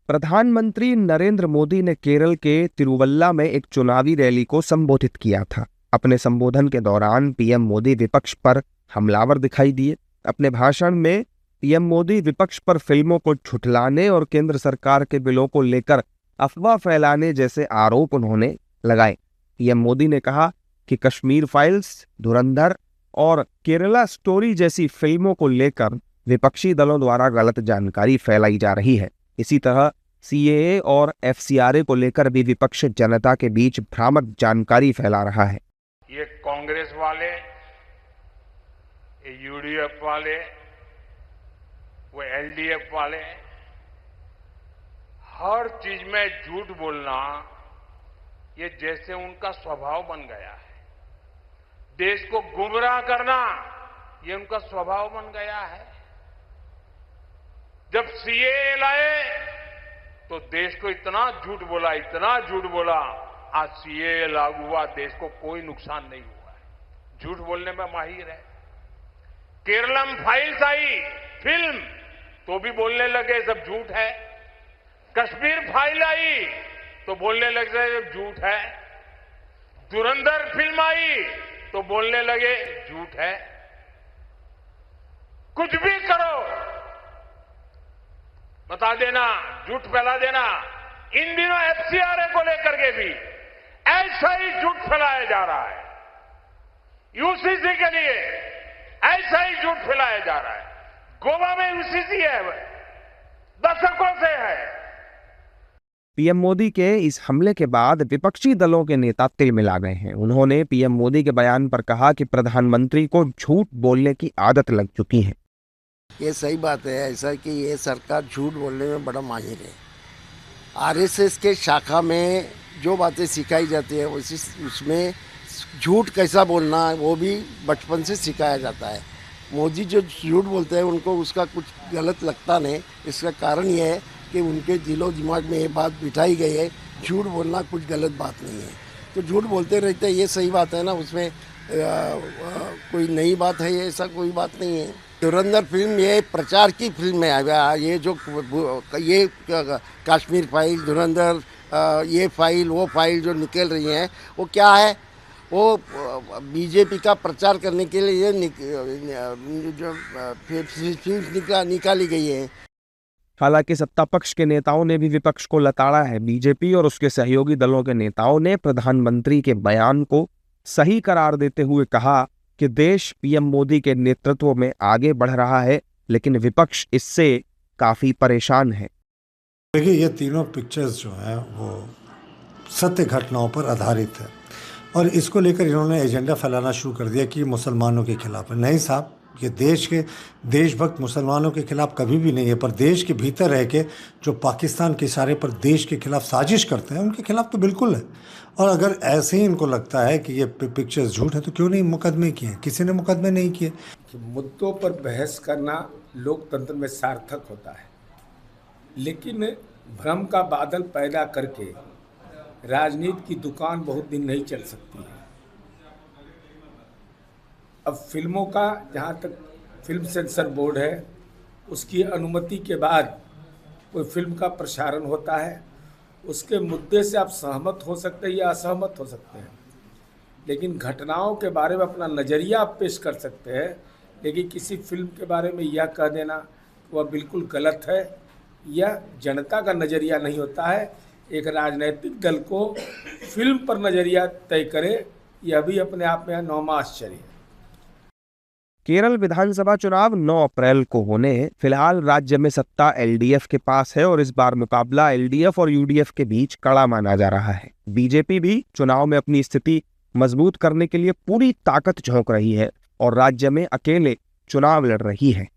प्रधानमंत्री नरेंद्र मोदी ने केरल के तिरुवल्ला में एक चुनावी रैली को संबोधित किया था। अपने संबोधन के दौरान पीएम मोदी विपक्ष पर हमलावर दिखाई दिए। अपने भाषण में पीएम मोदी विपक्ष पर फिल्मों को झुठलाने और केंद्र सरकार के बिलों को लेकर अफवाह फैलाने जैसे आरोप उन्होंने लगाए। पीएम मोदी ने कहा कि कश्मीर फाइल्स, धुरंधर और केरला स्टोरी जैसी फिल्मों को लेकर विपक्षी दलों द्वारा गलत जानकारी फैलाई जा रही है। इसी तरह सीएए और एफसीआरए को लेकर भी विपक्ष जनता के बीच भ्रामक जानकारी फैला रहा है। ये कांग्रेस वाले, ये यूडीएफ वाले, वो एलडीएफ वाले, हर चीज में झूठ बोलना ये जैसे उनका स्वभाव बन गया है। देश को गुमराह करना ये उनका स्वभाव बन गया है। जब सीएए लाए तो देश को इतना झूठ बोला, इतना झूठ बोला, आज सीएए लागू हुआ, देश को कोई नुकसान नहीं हुआ है। झूठ बोलने में माहिर है। केरलम फाइल्स आई फिल्म तो भी बोलने लगे सब झूठ है। कश्मीर फाइल आई तो बोलने लगे सब झूठ है। धुरंधर फिल्म आई तो बोलने लगे झूठ है। कुछ भी करो, बता देना, झूठ फैला देना। इन दिनों एफसीआरए को लेकर के भी ऐसा ही झूठ फैलाया जा रहा है। यूसीसी के लिए ऐसा ही झूठ फैलाया जा रहा है। गोवा में यूसीसी है, दशकों से है। पीएम मोदी के इस हमले के बाद विपक्षी दलों के नेता तिल मिला गए हैं। उन्होंने पीएम मोदी के बयान पर कहा कि प्रधानमंत्री को झूठ बोलने की आदत लग चुकी है। ये सही बात है, ऐसा कि ये सरकार झूठ बोलने में बड़ा माहिर है। आरएसएस के शाखा में जो बातें सिखाई जाती है उसमें झूठ कैसा बोलना वो भी बचपन से सिखाया जाता है। मोदी जो झूठ बोलते हैं उनको उसका कुछ गलत लगता नहीं। इसका कारण ये है कि उनके दिलो दिमाग में ये बात बिठाई गई है, झूठ बोलना कुछ गलत बात नहीं है। तो झूठ बोलते रहते हैं, ये सही बात है ना, उसमें कोई नई बात है, ये ऐसा कोई बात नहीं है। धुरंधर फिल्म ये प्रचार की फिल्म है। ये जो ये कश्मीर फाइल, धुरंधर, ये फाइल, वो फाइल जो निकल रही हैं वो क्या है, वो बीजेपी का प्रचार करने के लिए जो फिल्म निकाली गई है। हालांकि सत्ता पक्ष के नेताओं ने भी विपक्ष को लताड़ा है। बीजेपी और उसके सहयोगी दलों के नेताओं ने प्रधानमंत्री के बयान को सही करार देते हुए कहा कि देश पीएम मोदी के नेतृत्व में आगे बढ़ रहा है, लेकिन विपक्ष इससे काफी परेशान है। देखिए, ये तीनों पिक्चर्स जो हैं वो सत्य घटनाओं पर आधारित है और इसको लेकर इन्होंने एजेंडा फैलाना शुरू कर दिया कि मुसलमानों के खिलाफ है। नहीं साहब, ये देशभक्त मुसलमानों के खिलाफ कभी भी नहीं है, पर देश के भीतर रह के जो पाकिस्तान के इशारे पर देश के खिलाफ साजिश करते हैं उनके खिलाफ तो बिल्कुल है। और अगर ऐसे ही इनको लगता है कि ये पिक्चर्स झूठ है तो क्यों नहीं मुकदमे किए? किसी ने मुकदमे नहीं किए। मुद्दों पर बहस करना लोकतंत्र में सार्थक होता है, लेकिन भ्रम का बादल पैदा करके राजनीति की दुकान बहुत दिन नहीं चल सकती है। अब फिल्मों का जहाँ तक फिल्म सेंसर बोर्ड है, उसकी अनुमति के बाद कोई फिल्म का प्रसारण होता है, उसके मुद्दे से आप सहमत हो सकते हैं या असहमत हो सकते हैं, लेकिन घटनाओं के बारे में अपना नज़रिया आप पेश कर सकते हैं। लेकिन किसी फिल्म के बारे में यह कह देना वह बिल्कुल गलत है, यह जनता का नज़रिया नहीं होता है। एक राजनीतिक दल को फिल्म पर नज़रिया तय करे, यह भी अपने आप में नौमा आश्चर्य है। केरल विधानसभा चुनाव 9 अप्रैल को होने हैं। फिलहाल राज्य में सत्ता एलडीएफ के पास है और इस बार मुकाबला एलडीएफ और यूडीएफ के बीच कड़ा माना जा रहा है। बीजेपी भी चुनाव में अपनी स्थिति मजबूत करने के लिए पूरी ताकत झोंक रही है और राज्य में अकेले चुनाव लड़ रही है।